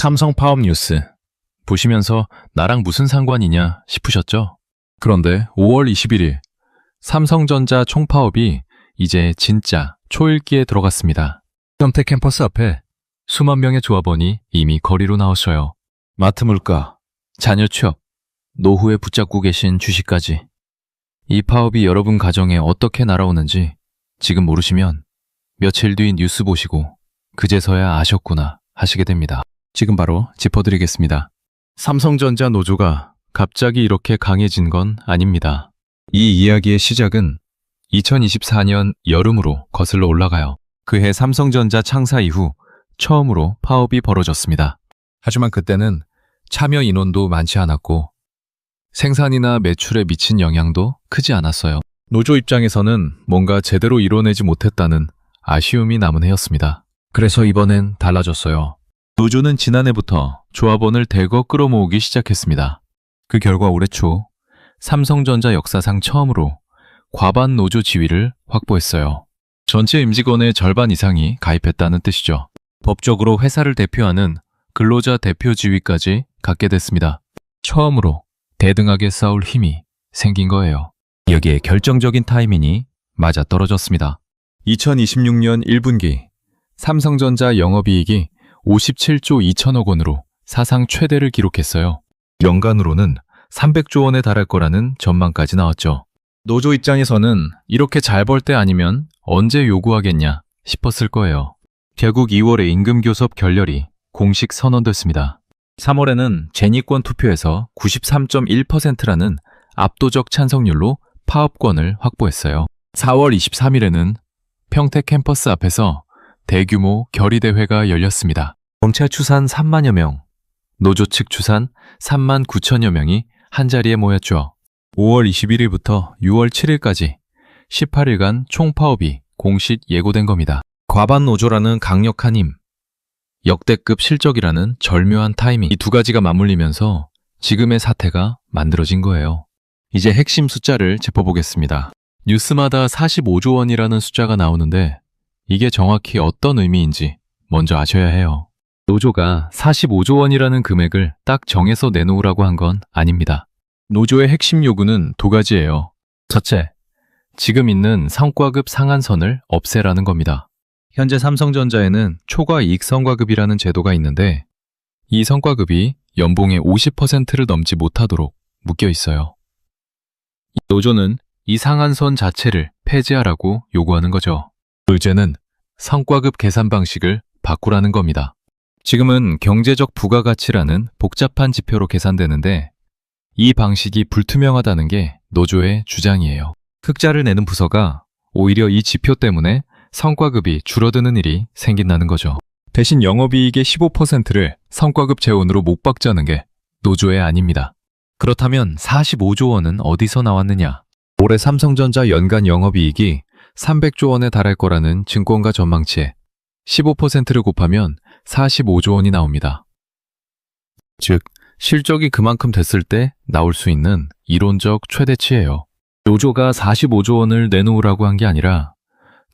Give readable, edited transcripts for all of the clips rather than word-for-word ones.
삼성 파업 뉴스 보시면서 나랑 무슨 상관이냐 싶으셨죠? 그런데 5월 21일 삼성전자 총파업이 이제 진짜 초읽기에 들어갔습니다. 평택 캠퍼스 앞에 수만 명의 조합원이 이미 거리로 나왔어요. 마트 물가, 자녀 취업, 노후에 붙잡고 계신 주식까지. 이 파업이 여러분 가정에 어떻게 날아오는지 지금 모르시면 며칠 뒤 뉴스 보시고 그제서야 아셨구나 하시게 됩니다. 지금 바로 짚어드리겠습니다. 삼성전자 노조가 갑자기 이렇게 강해진 건 아닙니다. 이 이야기의 시작은 2024년 여름으로 거슬러 올라가요. 그해 삼성전자 창사 이후 처음으로 파업이 벌어졌습니다. 하지만 그때는 참여 인원도 많지 않았고 생산이나 매출에 미친 영향도 크지 않았어요. 노조 입장에서는 뭔가 제대로 이뤄내지 못했다는 아쉬움이 남은 해였습니다. 그래서 이번엔 달라졌어요. 노조는 지난해부터 조합원을 대거 끌어모으기 시작했습니다. 그 결과 올해 초 삼성전자 역사상 처음으로 과반 노조 지위를 확보했어요. 전체 임직원의 절반 이상이 가입했다는 뜻이죠. 법적으로 회사를 대표하는 근로자 대표 지위까지 갖게 됐습니다. 처음으로 대등하게 싸울 힘이 생긴 거예요. 여기에 결정적인 타이밍이 맞아떨어졌습니다. 2026년 1분기 삼성전자 영업이익이 57조 2천억 원으로 사상 최대를 기록했어요. 연간으로는 300조 원에 달할 거라는 전망까지 나왔죠. 노조 입장에서는 이렇게 잘 벌 때 아니면 언제 요구하겠냐 싶었을 거예요. 결국 2월에 임금교섭 결렬이 공식 선언됐습니다. 3월에는 재니권 투표에서 93.1%라는 압도적 찬성률로 파업권을 확보했어요. 4월 23일에는 평택 캠퍼스 앞에서 대규모 결의대회가 열렸습니다. 검찰 추산 3만여 명, 노조 측 추산 3만 9천여 명이 한자리에 모였죠. 5월 21일부터 6월 7일까지 18일간 총파업이 공식 예고된 겁니다. 과반 노조라는 강력한 힘, 역대급 실적이라는 절묘한 타이밍, 이 두 가지가 맞물리면서 지금의 사태가 만들어진 거예요. 이제 핵심 숫자를 짚어보겠습니다. 뉴스마다 45조 원이라는 숫자가 나오는데 이게 정확히 어떤 의미인지 먼저 아셔야 해요. 노조가 45조 원이라는 금액을 딱 정해서 내놓으라고 한 건 아닙니다. 노조의 핵심 요구는 두 가지예요. 첫째, 지금 있는 성과급 상한선을 없애라는 겁니다. 현재 삼성전자에는 초과 이익 성과급이라는 제도가 있는데 이 성과급이 연봉의 50%를 넘지 못하도록 묶여 있어요. 노조는 이 상한선 자체를 폐지하라고 요구하는 거죠. 둘째는 성과급 계산 방식을 바꾸라는 겁니다. 지금은 경제적 부가가치라는 복잡한 지표로 계산되는데 이 방식이 불투명하다는 게 노조의 주장이에요. 흑자를 내는 부서가 오히려 이 지표 때문에 성과급이 줄어드는 일이 생긴다는 거죠. 대신 영업이익의 15%를 성과급 재원으로 못 박자는 게 노조의 아닙니다. 그렇다면 45조 원은 어디서 나왔느냐? 올해 삼성전자 연간 영업이익이 300조 원에 달할 거라는 증권가 전망치에 15%를 곱하면 45조 원이 나옵니다. 즉, 실적이 그만큼 됐을 때 나올 수 있는 이론적 최대치예요. 노조가 45조 원을 내놓으라고 한 게 아니라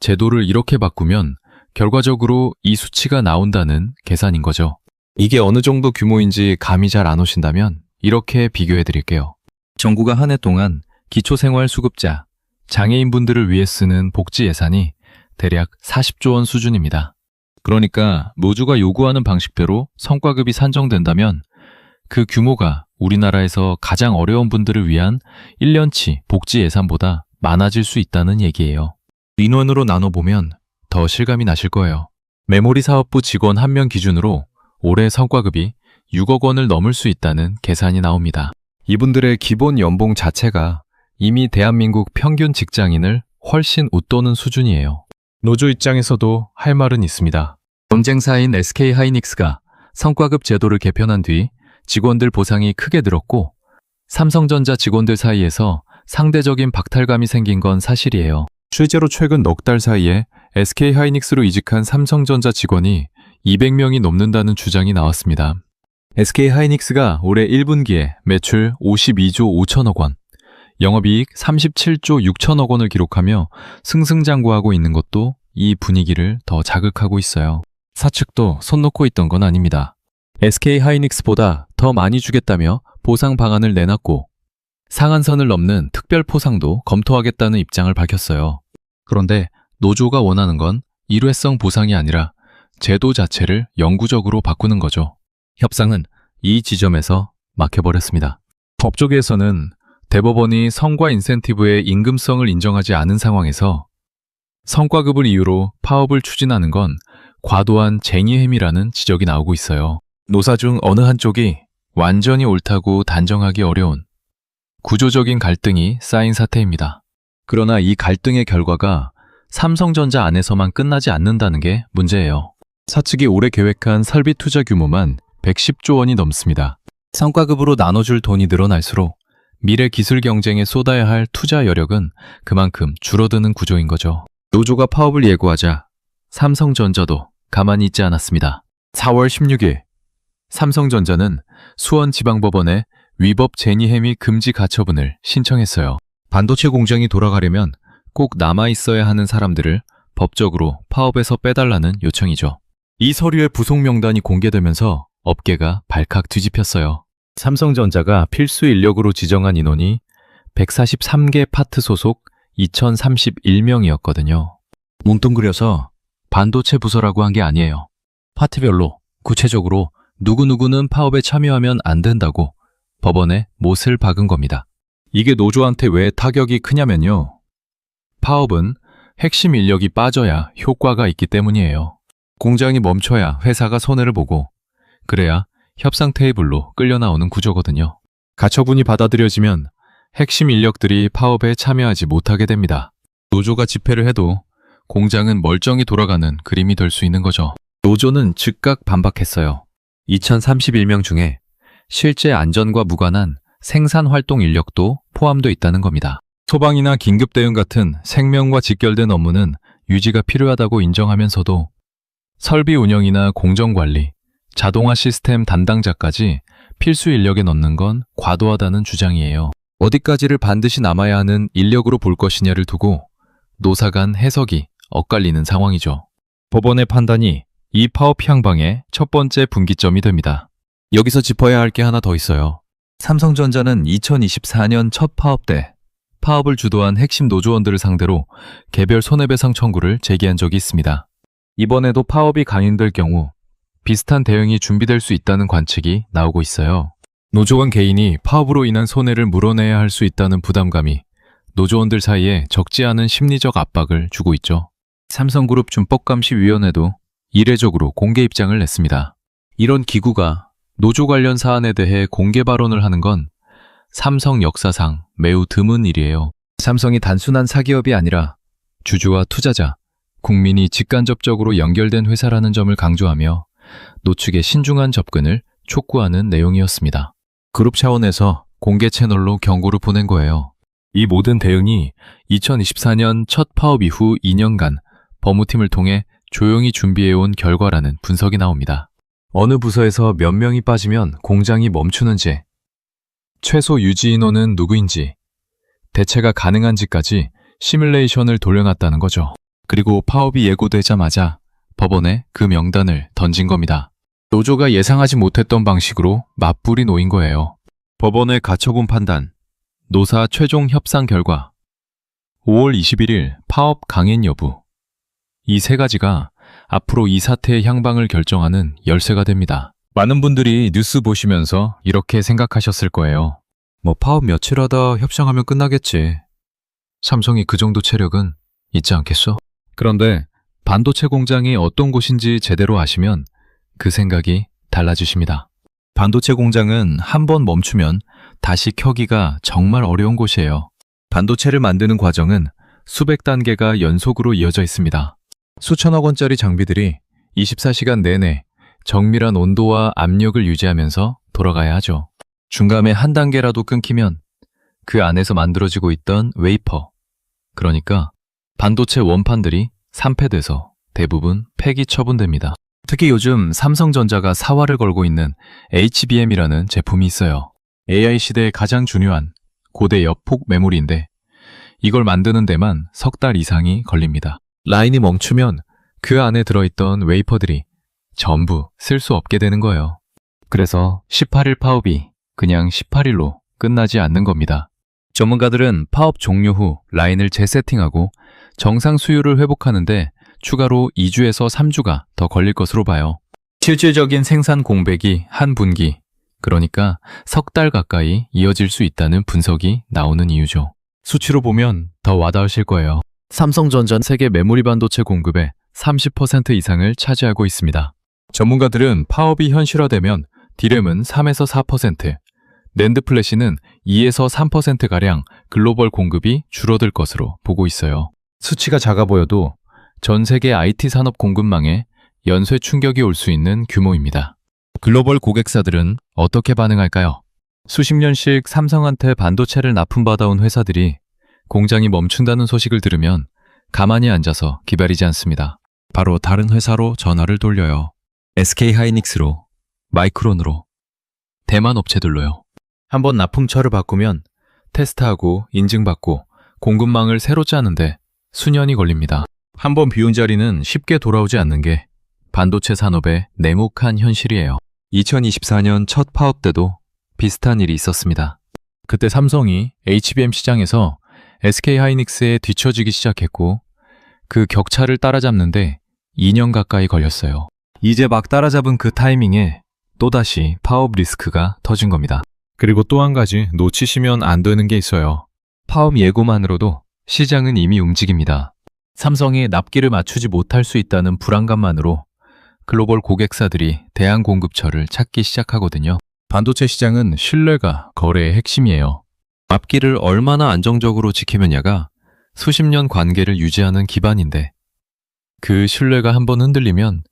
제도를 이렇게 바꾸면 결과적으로 이 수치가 나온다는 계산인 거죠. 이게 어느 정도 규모인지 감이 잘 안 오신다면 이렇게 비교해 드릴게요. 정부가 한 해 동안 기초생활수급자, 장애인분들을 위해 쓰는 복지 예산이 대략 40조 원 수준입니다. 그러니까 노조가 요구하는 방식대로 성과급이 산정된다면 그 규모가 우리나라에서 가장 어려운 분들을 위한 1년치 복지 예산보다 많아질 수 있다는 얘기예요. 인원으로 나눠보면 더 실감이 나실 거예요. 메모리 사업부 직원 1명 기준으로 올해 성과급이 6억 원을 넘을 수 있다는 계산이 나옵니다. 이분들의 기본 연봉 자체가 이미 대한민국 평균 직장인을 훨씬 웃도는 수준이에요. 노조 입장에서도 할 말은 있습니다. 경쟁사인 SK하이닉스가 성과급 제도를 개편한 뒤 직원들 보상이 크게 늘었고 삼성전자 직원들 사이에서 상대적인 박탈감이 생긴 건 사실이에요. 실제로 최근 넉 달 사이에 SK하이닉스로 이직한 삼성전자 직원이 200명이 넘는다는 주장이 나왔습니다. SK하이닉스가 올해 1분기에 매출 52조 5천억 원, 영업이익 37조 6천억 원을 기록하며 승승장구하고 있는 것도 이 분위기를 더 자극하고 있어요. 사측도 손 놓고 있던 건 아닙니다. SK 하이닉스보다 더 많이 주겠다며 보상 방안을 내놨고 상한선을 넘는 특별 포상도 검토하겠다는 입장을 밝혔어요. 그런데 노조가 원하는 건 일회성 보상이 아니라 제도 자체를 영구적으로 바꾸는 거죠. 협상은 이 지점에서 막혀버렸습니다. 법조계에서는 대법원이 성과 인센티브의 임금성을 인정하지 않은 상황에서 성과급을 이유로 파업을 추진하는 건 과도한 쟁의 행위라는 지적이 나오고 있어요. 노사 중 어느 한쪽이 완전히 옳다고 단정하기 어려운 구조적인 갈등이 쌓인 사태입니다. 그러나 이 갈등의 결과가 삼성전자 안에서만 끝나지 않는다는 게 문제예요. 사측이 올해 계획한 설비 투자 규모만 110조 원이 넘습니다. 성과급으로 나눠줄 돈이 늘어날수록 미래 기술 경쟁에 쏟아야 할 투자 여력은 그만큼 줄어드는 구조인 거죠. 노조가 파업을 예고하자 삼성전자도 가만히 있지 않았습니다. 4월 16일 삼성전자는 수원지방법원에 위법 쟁의행위 금지 가처분을 신청했어요. 반도체 공장이 돌아가려면 꼭 남아있어야 하는 사람들을 법적으로 파업에서 빼달라는 요청이죠. 이 서류의 부속 명단이 공개되면서 업계가 발칵 뒤집혔어요. 삼성전자가 필수 인력으로 지정한 인원이 143개 파트 소속 2031명이었거든요. 뭉뚱그려서 반도체 부서라고 한 게 아니에요. 파트별로 구체적으로 누구누구는 파업에 참여하면 안 된다고 법원에 못을 박은 겁니다. 이게 노조한테 왜 타격이 크냐면요. 파업은 핵심 인력이 빠져야 효과가 있기 때문이에요. 공장이 멈춰야 회사가 손해를 보고 그래야 협상 테이블로 끌려 나오는 구조거든요. 가처분이 받아들여지면 핵심 인력들이 파업에 참여하지 못하게 됩니다. 노조가 집회를 해도 공장은 멀쩡히 돌아가는 그림이 될 수 있는 거죠. 노조는 즉각 반박했어요. 2031명 중에 실제 안전과 무관한 생산활동 인력도 포함되어 있다는 겁니다. 소방이나 긴급대응 같은 생명과 직결된 업무는 유지가 필요하다고 인정하면서도 설비 운영이나 공정관리, 자동화 시스템 담당자까지 필수 인력에 넣는 건 과도하다는 주장이에요. 어디까지를 반드시 남아야 하는 인력으로 볼 것이냐를 두고 노사 간 해석이 엇갈리는 상황이죠. 법원의 판단이 이 파업 향방의 첫 번째 분기점이 됩니다. 여기서 짚어야 할 게 하나 더 있어요. 삼성전자는 2024년 첫 파업 때 파업을 주도한 핵심 노조원들을 상대로 개별 손해배상 청구를 제기한 적이 있습니다. 이번에도 파업이 강행될 경우 비슷한 대응이 준비될 수 있다는 관측이 나오고 있어요. 노조원 개인이 파업으로 인한 손해를 물어내야 할 수 있다는 부담감이 노조원들 사이에 적지 않은 심리적 압박을 주고 있죠. 삼성그룹 준법감시위원회도 이례적으로 공개 입장을 냈습니다. 이런 기구가 노조 관련 사안에 대해 공개 발언을 하는 건 삼성 역사상 매우 드문 일이에요. 삼성이 단순한 사기업이 아니라 주주와 투자자, 국민이 직간접적으로 연결된 회사라는 점을 강조하며 노측의 신중한 접근을 촉구하는 내용이었습니다. 그룹 차원에서 공개 채널로 경고를 보낸 거예요. 이 모든 대응이 2024년 첫 파업 이후 2년간 법무팀을 통해 조용히 준비해온 결과라는 분석이 나옵니다. 어느 부서에서 몇 명이 빠지면 공장이 멈추는지, 최소 유지 인원은 누구인지, 대체가 가능한지까지 시뮬레이션을 돌려놨다는 거죠. 그리고 파업이 예고되자마자 법원에 그 명단을 던진 겁니다. 노조가 예상하지 못했던 방식으로 맞불이 놓인 거예요. 법원의 가처분 판단, 노사 최종 협상 결과, 5월 21일 파업 강행 여부, 이 세 가지가 앞으로 이 사태의 향방을 결정하는 열쇠가 됩니다. 많은 분들이 뉴스 보시면서 이렇게 생각하셨을 거예요. 뭐 파업 며칠 하다 협상하면 끝나겠지. 삼성이 그 정도 체력은 있지 않겠어? 그런데 반도체 공장이 어떤 곳인지 제대로 아시면 그 생각이 달라지십니다. 반도체 공장은 한번 멈추면 다시 켜기가 정말 어려운 곳이에요. 반도체를 만드는 과정은 수백 단계가 연속으로 이어져 있습니다. 수천억 원짜리 장비들이 24시간 내내 정밀한 온도와 압력을 유지하면서 돌아가야 하죠. 중간에 한 단계라도 끊기면 그 안에서 만들어지고 있던 웨이퍼, 그러니까 반도체 원판들이 산패돼서 대부분 폐기 처분됩니다. 특히 요즘 삼성전자가 사활을 걸고 있는 HBM이라는 제품이 있어요. AI 시대에 가장 중요한 고대 여폭 메모리인데 이걸 만드는 데만 석 달 이상이 걸립니다. 라인이 멈추면 그 안에 들어있던 웨이퍼들이 전부 쓸 수 없게 되는 거예요. 그래서 18일 파업이 그냥 18일로 끝나지 않는 겁니다. 전문가들은 파업 종료 후 라인을 재세팅하고 정상 수율을 회복하는데 추가로 2주에서 3주가 더 걸릴 것으로 봐요. 실질적인 생산 공백이 한 분기, 그러니까 석 달 가까이 이어질 수 있다는 분석이 나오는 이유죠. 수치로 보면 더 와닿으실 거예요. 삼성전자는 세계 메모리 반도체 공급의 30% 이상을 차지하고 있습니다. 전문가들은 파업이 현실화되면 D램은 3에서 4%, 낸드 플래시는 2에서 3%가량 글로벌 공급이 줄어들 것으로 보고 있어요. 수치가 작아 보여도 전 세계 IT 산업 공급망에 연쇄 충격이 올 수 있는 규모입니다. 글로벌 고객사들은 어떻게 반응할까요? 수십 년씩 삼성한테 반도체를 납품받아온 회사들이 공장이 멈춘다는 소식을 들으면 가만히 앉아서 기다리지 않습니다. 바로 다른 회사로 전화를 돌려요. SK하이닉스로, 마이크론으로, 대만 업체들로요. 한번 납품처를 바꾸면 테스트하고 인증받고 공급망을 새로 짜는데 수년이 걸립니다. 한번 비운 자리는 쉽게 돌아오지 않는 게 반도체 산업의 냉혹한 현실이에요. 2024년 첫 파업 때도 비슷한 일이 있었습니다. 그때 삼성이 HBM 시장에서 SK하이닉스에 뒤처지기 시작했고 그 격차를 따라잡는데 2년 가까이 걸렸어요. 이제 막 따라잡은 그 타이밍에 또다시 파업 리스크가 터진 겁니다. 그리고 또 한 가지 놓치시면 안 되는 게 있어요. 파업 예고만으로도 시장은 이미 움직입니다. 삼성이 납기를 맞추지 못할 수 있다는 불안감만으로 글로벌 고객사들이 대안 공급처를 찾기 시작하거든요. 반도체 시장은 신뢰가 거래의 핵심이에요. 납기를 얼마나 안정적으로 지키느냐가 수십 년 관계를 유지하는 기반인데 그 신뢰가 한번 흔들리면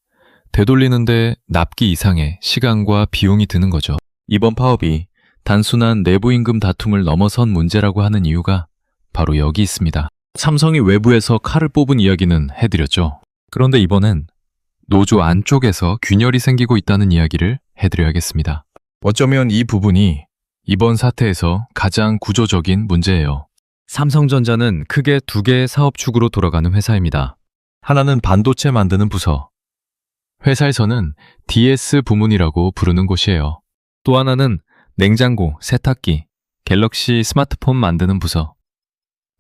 되돌리는데 납기 이상의 시간과 비용이 드는 거죠. 이번 파업이 단순한 내부 임금 다툼을 넘어선 문제라고 하는 이유가 바로 여기 있습니다. 삼성이 외부에서 칼을 뽑은 이야기는 해드렸죠. 그런데 이번엔 노조 안쪽에서 균열이 생기고 있다는 이야기를 해드려야겠습니다. 어쩌면 이 부분이 이번 사태에서 가장 구조적인 문제예요. 삼성전자는 크게 두 개의 사업축으로 돌아가는 회사입니다. 하나는 반도체 만드는 부서. 회사에서는 DS 부문이라고 부르는 곳이에요. 또 하나는 냉장고, 세탁기, 갤럭시 스마트폰 만드는 부서.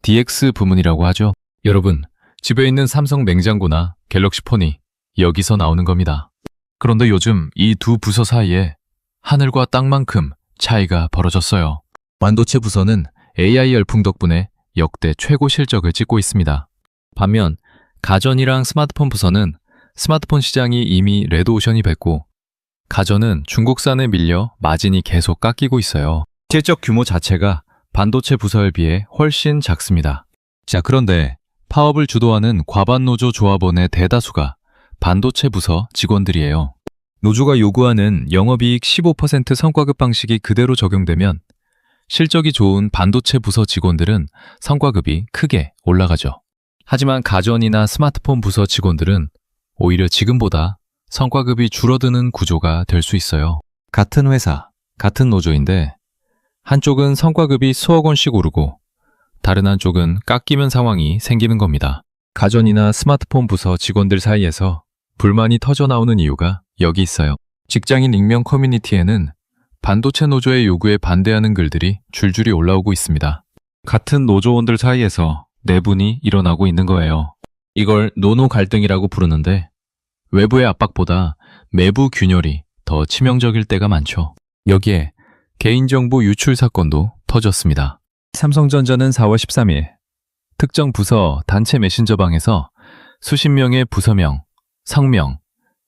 DX 부문이라고 하죠. 여러분, 집에 있는 삼성 냉장고나 갤럭시 폰이 여기서 나오는 겁니다. 그런데 요즘 이 두 부서 사이에 하늘과 땅만큼 차이가 벌어졌어요. 반도체 부서는 AI 열풍 덕분에 역대 최고 실적을 찍고 있습니다. 반면 가전이랑 스마트폰 부서는 스마트폰 시장이 이미 레드오션이 됐고 가전은 중국산에 밀려 마진이 계속 깎이고 있어요. 실적 규모 자체가 반도체 부서에 비해 훨씬 작습니다. 자, 그런데 파업을 주도하는 과반노조 조합원의 대다수가 반도체 부서 직원들이에요. 노조가 요구하는 영업이익 15% 성과급 방식이 그대로 적용되면 실적이 좋은 반도체 부서 직원들은 성과급이 크게 올라가죠. 하지만 가전이나 스마트폰 부서 직원들은 오히려 지금보다 성과급이 줄어드는 구조가 될 수 있어요. 같은 회사, 같은 노조인데 한쪽은 성과급이 수억 원씩 오르고 다른 한쪽은 깎이는 상황이 생기는 겁니다. 가전이나 스마트폰 부서 직원들 사이에서 불만이 터져나오는 이유가 여기 있어요. 직장인 익명 커뮤니티에는 반도체 노조의 요구에 반대하는 글들이 줄줄이 올라오고 있습니다. 같은 노조원들 사이에서 내분이 일어나고 있는 거예요. 이걸 노노 갈등이라고 부르는데 외부의 압박보다 내부 균열이 더 치명적일 때가 많죠. 여기에 개인정보 유출 사건도 터졌습니다. 삼성전자는 4월 13일 특정 부서 단체 메신저방에서 수십 명의 부서명, 성명,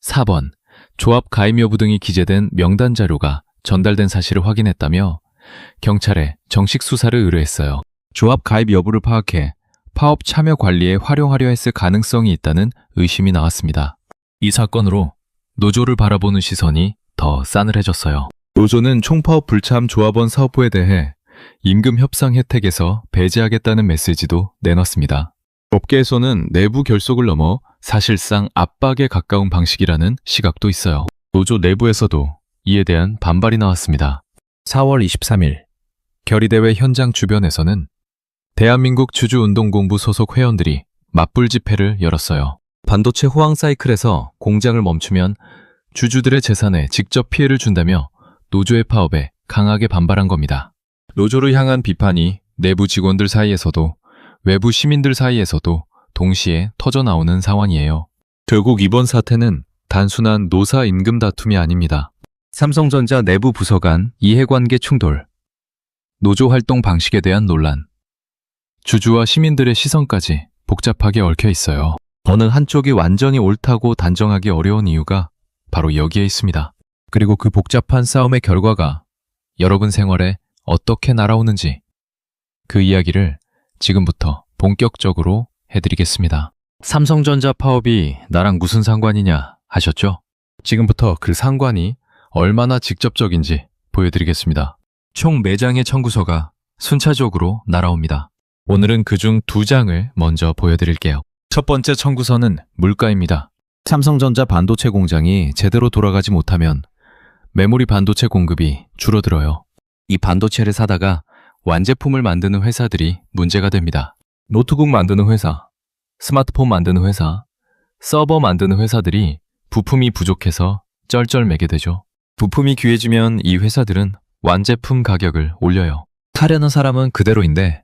사번, 조합 가입 여부 등이 기재된 명단 자료가 전달된 사실을 확인했다며 경찰에 정식 수사를 의뢰했어요. 조합 가입 여부를 파악해 파업 참여 관리에 활용하려 했을 가능성이 있다는 의심이 나왔습니다. 이 사건으로 노조를 바라보는 시선이 더 싸늘해졌어요. 노조는 총파업 불참 조합원 사업부에 대해 임금 협상 혜택에서 배제하겠다는 메시지도 내놨습니다. 업계에서는 내부 결속을 넘어 사실상 압박에 가까운 방식이라는 시각도 있어요. 노조 내부에서도 이에 대한 반발이 나왔습니다. 4월 23일 결의대회 현장 주변에서는 대한민국 주주운동본부 소속 회원들이 맞불 집회를 열었어요. 반도체 호황 사이클에서 공장을 멈추면 주주들의 재산에 직접 피해를 준다며 노조의 파업에 강하게 반발한 겁니다. 노조를 향한 비판이 내부 직원들 사이에서도 외부 시민들 사이에서도 동시에 터져나오는 상황이에요. 결국 이번 사태는 단순한 노사 임금 다툼이 아닙니다. 삼성전자 내부 부서 간 이해관계 충돌, 노조 활동 방식에 대한 논란, 주주와 시민들의 시선까지 복잡하게 얽혀 있어요. 어느 한쪽이 완전히 옳다고 단정하기 어려운 이유가 바로 여기에 있습니다. 그리고 그 복잡한 싸움의 결과가 여러분 생활에 어떻게 날아오는지 그 이야기를 지금부터 본격적으로 해드리겠습니다. 삼성전자 파업이 나랑 무슨 상관이냐 하셨죠? 지금부터 그 상관이 얼마나 직접적인지 보여드리겠습니다. 총 4장의 청구서가 순차적으로 날아옵니다. 오늘은 그중 2장을 먼저 보여드릴게요. 첫 번째 청구서는 물가입니다. 삼성전자 반도체 공장이 제대로 돌아가지 못하면 메모리 반도체 공급이 줄어들어요. 이 반도체를 사다가 완제품을 만드는 회사들이 문제가 됩니다. 노트북 만드는 회사, 스마트폰 만드는 회사, 서버 만드는 회사들이 부품이 부족해서 쩔쩔매게 되죠. 부품이 귀해지면 이 회사들은 완제품 가격을 올려요. 사려는 사람은 그대로인데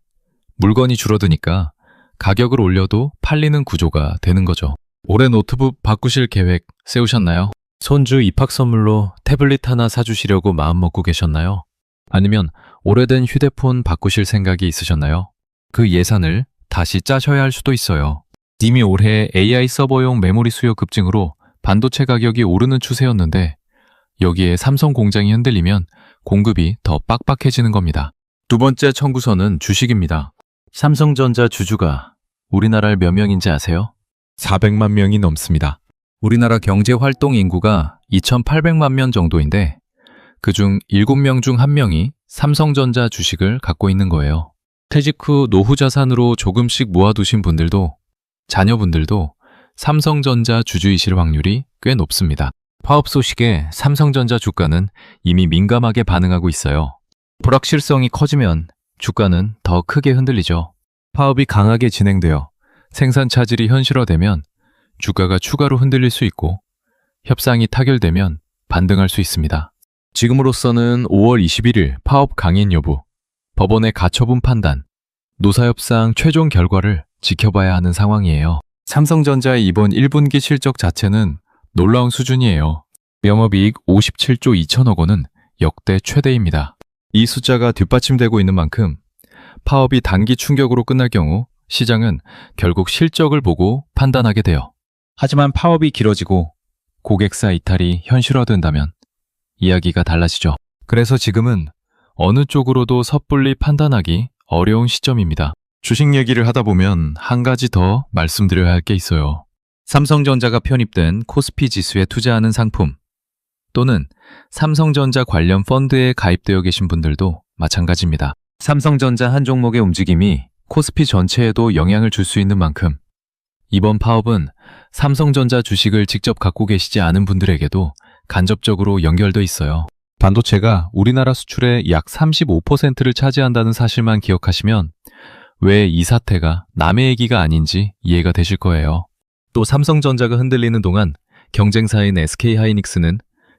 물건이 줄어드니까 가격을 올려도 팔리는 구조가 되는 거죠. 올해 노트북 바꾸실 계획 세우셨나요? 손주 입학 선물로 태블릿 하나 사주시려고 마음먹고 계셨나요? 아니면 오래된 휴대폰 바꾸실 생각이 있으셨나요? 그 예산을 다시 짜셔야 할 수도 있어요. 이미 올해 AI 서버용 메모리 수요 급증으로 반도체 가격이 오르는 추세였는데 여기에 삼성 공장이 흔들리면 공급이 더 빡빡해지는 겁니다. 두 번째 청구서는 주식입니다. 삼성전자 주주가 우리나라를 몇 명인지 아세요? 400만 명이 넘습니다. 우리나라 경제 활동 인구가 2,800만 명 정도인데 그중 7명 중 1명이 삼성전자 주식을 갖고 있는 거예요. 퇴직 후 노후 자산으로 조금씩 모아두신 분들도 자녀분들도 삼성전자 주주이실 확률이 꽤 높습니다. 파업 소식에 삼성전자 주가는 이미 민감하게 반응하고 있어요. 불확실성이 커지면 주가는 더 크게 흔들리죠. 파업이 강하게 진행되어 생산 차질이 현실화되면 주가가 추가로 흔들릴 수 있고 협상이 타결되면 반등할 수 있습니다. 지금으로서는 5월 21일 파업 강행 여부, 법원의 가처분 판단, 노사협상 최종 결과를 지켜봐야 하는 상황이에요. 삼성전자의 이번 1분기 실적 자체는 놀라운 수준이에요. 영업이익 57조 2천억 원은 역대 최대입니다. 이 숫자가 뒷받침되고 있는 만큼 파업이 단기 충격으로 끝날 경우 시장은 결국 실적을 보고 판단하게 돼요. 하지만 파업이 길어지고 고객사 이탈이 현실화된다면 이야기가 달라지죠. 그래서 지금은 어느 쪽으로도 섣불리 판단하기 어려운 시점입니다. 주식 얘기를 하다 보면 한 가지 더 말씀드려야 할 게 있어요. 삼성전자가 편입된 코스피 지수에 투자하는 상품 또는 삼성전자 관련 펀드에 가입되어 계신 분들도 마찬가지입니다. 삼성전자 한 종목의 움직임이 코스피 전체에도 영향을 줄 수 있는 만큼 이번 파업은 삼성전자 주식을 직접 갖고 계시지 않은 분들에게도 간접적으로 연결돼 있어요. 반도체가 우리나라 수출의 약 35%를 차지한다는 사실만 기억하시면 왜 이 사태가 남의 얘기가 아닌지 이해가 되실 거예요. 또 삼성전자가 흔들리는 동안 경쟁사인 SK하이닉스는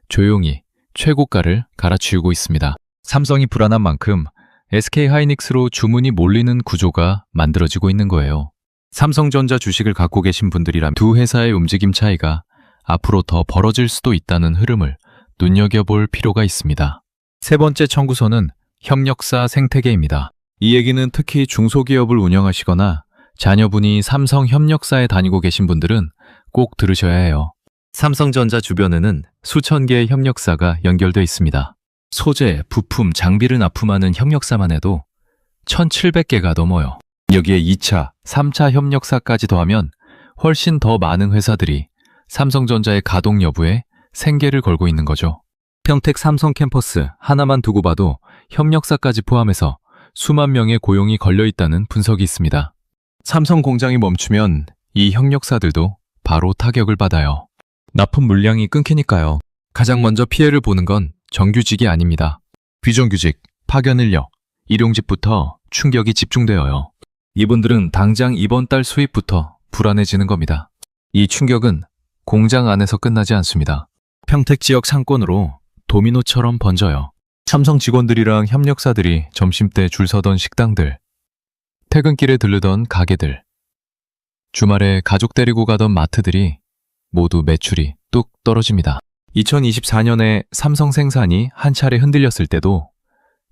조용히 최고가를 갈아치우고 있습니다. 삼성이 불안한 만큼 SK하이닉스로 주문이 몰리는 구조가 만들어지고 있는 거예요. 삼성전자 주식을 갖고 계신 분들이라면 두 회사의 움직임 차이가 앞으로 더 벌어질 수도 있다는 흐름을 눈여겨볼 필요가 있습니다. 세 번째 청구서는 협력사 생태계입니다. 이 얘기는 특히 중소기업을 운영하시거나 자녀분이 삼성 협력사에 다니고 계신 분들은 꼭 들으셔야 해요. 삼성전자 주변에는 수천 개의 협력사가 연결되어 있습니다. 소재, 부품, 장비를 납품하는 협력사만 해도 1,700개가 넘어요. 여기에 2차, 3차 협력사까지 더하면 훨씬 더 많은 회사들이 삼성전자의 가동 여부에 생계를 걸고 있는 거죠. 평택 삼성 캠퍼스 하나만 두고 봐도 협력사까지 포함해서 수만 명의 고용이 걸려 있다는 분석이 있습니다. 삼성 공장이 멈추면 이 협력사들도 바로 타격을 받아요. 납품 물량이 끊기니까요. 가장 먼저 피해를 보는 건 정규직이 아닙니다. 비정규직, 파견 인력, 일용직부터 충격이 집중되어요. 이분들은 당장 이번 달 수입부터 불안해지는 겁니다. 이 충격은 공장 안에서 끝나지 않습니다. 평택 지역 상권으로 도미노처럼 번져요. 삼성 직원들이랑 협력사들이 점심때 줄 서던 식당들, 퇴근길에 들르던 가게들, 주말에 가족 데리고 가던 마트들이 모두 매출이 뚝 떨어집니다. 2024년에 삼성 생산이 한 차례 흔들렸을 때도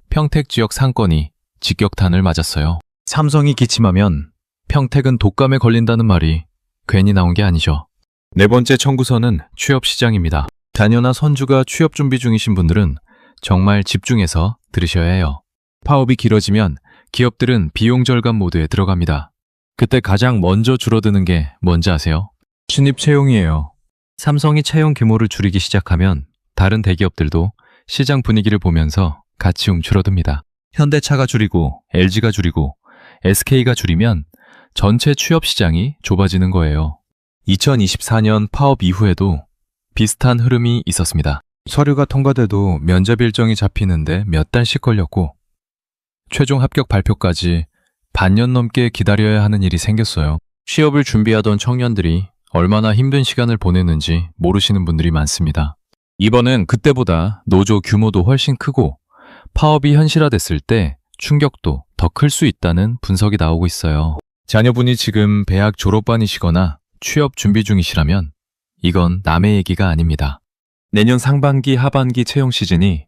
평택 지역 상권이 직격탄을 맞았어요. 삼성이 기침하면 평택은 독감에 걸린다는 말이 괜히 나온 게 아니죠. 네 번째 청구서는 취업시장입니다. 자녀나 손주가 취업 준비 중이신 분들은 정말 집중해서 들으셔야 해요. 파업이 길어지면 기업들은 비용 절감 모드에 들어갑니다. 그때 가장 먼저 줄어드는 게 뭔지 아세요? 신입 채용이에요. 삼성이 채용 규모를 줄이기 시작하면 다른 대기업들도 시장 분위기를 보면서 같이 움츠러듭니다. 현대차가 줄이고 LG가 줄이고 SK가 줄이면 전체 취업 시장이 좁아지는 거예요. 2024년 파업 이후에도 비슷한 흐름이 있었습니다. 서류가 통과돼도 면접 일정이 잡히는데 몇 달씩 걸렸고 최종 합격 발표까지 반년 넘게 기다려야 하는 일이 생겼어요. 취업을 준비하던 청년들이 얼마나 힘든 시간을 보냈는지 모르시는 분들이 많습니다. 이번엔 그때보다 노조 규모도 훨씬 크고 파업이 현실화됐을 때 충격도 더 클 수 있다는 분석이 나오고 있어요. 자녀분이 지금 대학 졸업반이시거나 취업 준비 중이시라면 이건 남의 얘기가 아닙니다. 내년 상반기, 하반기 채용 시즌이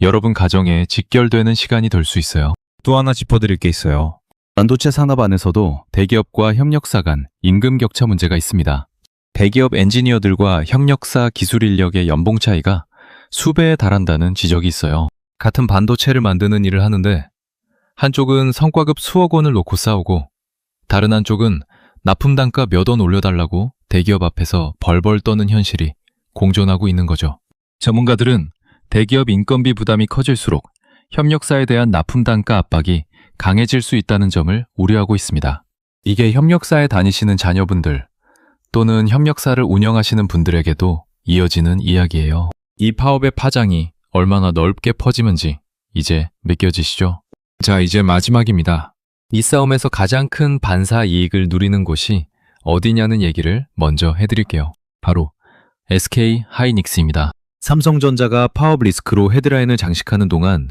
여러분 가정에 직결되는 시간이 될 수 있어요. 또 하나 짚어드릴 게 있어요. 반도체 산업 안에서도 대기업과 협력사 간 임금 격차 문제가 있습니다. 대기업 엔지니어들과 협력사 기술 인력의 연봉 차이가 수배에 달한다는 지적이 있어요. 같은 반도체를 만드는 일을 하는데 한쪽은 성과급 수억 원을 놓고 싸우고 다른 한쪽은 납품 단가 몇 원 올려달라고 대기업 앞에서 벌벌 떠는 현실이 공존하고 있는 거죠. 전문가들은 대기업 인건비 부담이 커질수록 협력사에 대한 납품 단가 압박이 강해질 수 있다는 점을 우려하고 있습니다. 이게 협력사에 다니시는 자녀분들 또는 협력사를 운영하시는 분들에게도 이어지는 이야기예요. 이 파업의 파장이 얼마나 넓게 퍼지는지 이제 느껴지시죠? 자, 이제 마지막입니다. 이 싸움에서 가장 큰 반사 이익을 누리는 곳이 어디냐는 얘기를 먼저 해드릴게요. 바로 SK 하이닉스입니다. 삼성전자가 파업 리스크로 헤드라인을 장식하는 동안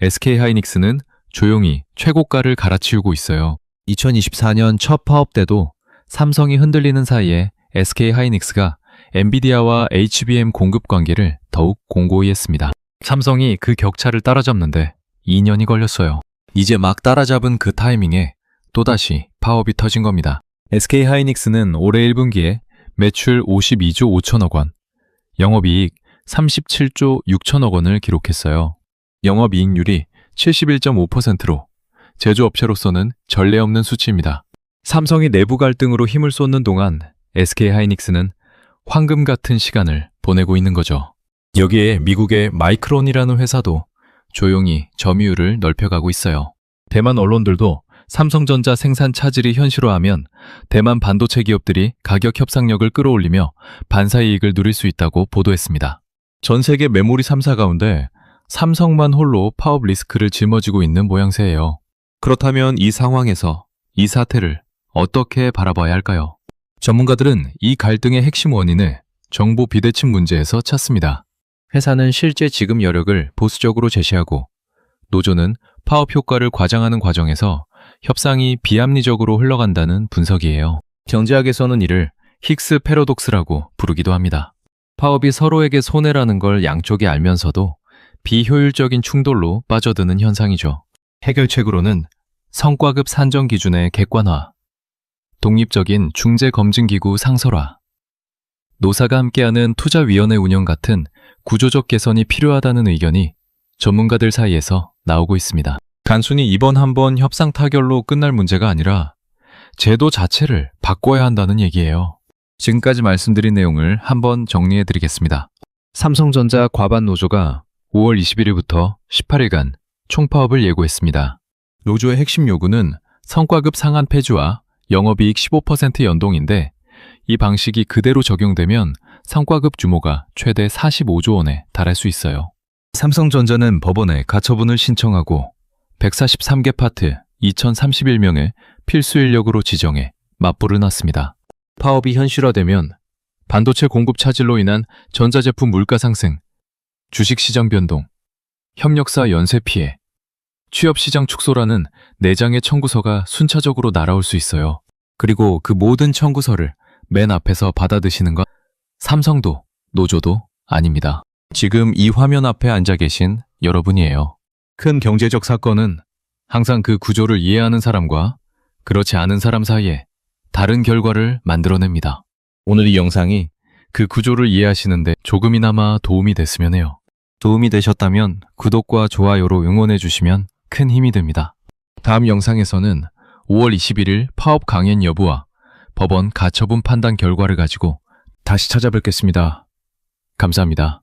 SK 하이닉스는 조용히 최고가를 갈아치우고 있어요. 2024년 첫 파업 때도 삼성이 흔들리는 사이에 SK 하이닉스가 엔비디아와 HBM 공급 관계를 더욱 공고히 했습니다. 삼성이 그 격차를 따라잡는데 2년이 걸렸어요. 이제 막 따라잡은 그 타이밍에 또다시 파업이 터진 겁니다. SK 하이닉스는 올해 1분기에 매출 52조 5천억 원, 영업이익 37조 6천억 원을 기록했어요. 영업이익률이 71.5%로 제조업체로서는 전례 없는 수치입니다. 삼성이 내부 갈등으로 힘을 쏟는 동안 SK 하이닉스는 황금 같은 시간을 보내고 있는 거죠. 여기에 미국의 마이크론이라는 회사도 조용히 점유율을 넓혀가고 있어요. 대만 언론들도 삼성전자 생산 차질이 현실화하면 대만 반도체 기업들이 가격 협상력을 끌어올리며 반사이익을 누릴 수 있다고 보도했습니다. 전 세계 메모리 3사 가운데 삼성만 홀로 파업 리스크를 짊어지고 있는 모양새예요. 그렇다면 이 상황에서 이 사태를 어떻게 바라봐야 할까요? 전문가들은 이 갈등의 핵심 원인을 정보 비대칭 문제에서 찾습니다. 회사는 실제 지급 여력을 보수적으로 제시하고 노조는 파업 효과를 과장하는 과정에서 협상이 비합리적으로 흘러간다는 분석이에요. 경제학에서는 이를 힉스 패러독스라고 부르기도 합니다. 파업이 서로에게 손해라는 걸 양쪽이 알면서도 비효율적인 충돌로 빠져드는 현상이죠. 해결책으로는 성과급 산정 기준의 객관화, 독립적인 중재검증기구 상설화, 노사가 함께하는 투자위원회 운영 같은 구조적 개선이 필요하다는 의견이 전문가들 사이에서 나오고 있습니다. 단순히 이번 한번 협상 타결로 끝날 문제가 아니라 제도 자체를 바꿔야 한다는 얘기예요. 지금까지 말씀드린 내용을 한번 정리해드리겠습니다. 삼성전자 과반 노조가 5월 21일부터 18일간 총파업을 예고했습니다. 노조의 핵심 요구는 성과급 상한 폐지와 영업이익 15% 연동인데 이 방식이 그대로 적용되면 성과급 규모가 최대 45조 원에 달할 수 있어요. 삼성전자는 법원에 가처분을 신청하고 143개 파트 2031명의 필수 인력으로 지정해 맞불을 놨습니다. 파업이 현실화되면 반도체 공급 차질로 인한 전자제품 물가 상승, 주식시장 변동, 협력사 연쇄 피해, 취업시장 축소라는 4장의 청구서가 순차적으로 날아올 수 있어요. 그리고 그 모든 청구서를 맨 앞에서 받아드시는 건 삼성도 노조도 아닙니다. 지금 이 화면 앞에 앉아 계신 여러분이에요. 큰 경제적 사건은 항상 그 구조를 이해하는 사람과 그렇지 않은 사람 사이에 다른 결과를 만들어냅니다. 오늘 이 영상이 그 구조를 이해하시는데 조금이나마 도움이 됐으면 해요. 도움이 되셨다면 구독과 좋아요로 응원해 주시면 큰 힘이 됩니다. 다음 영상에서는 5월 21일 파업 강행 여부와 법원 가처분 판단 결과를 가지고 다시 찾아뵙겠습니다. 감사합니다.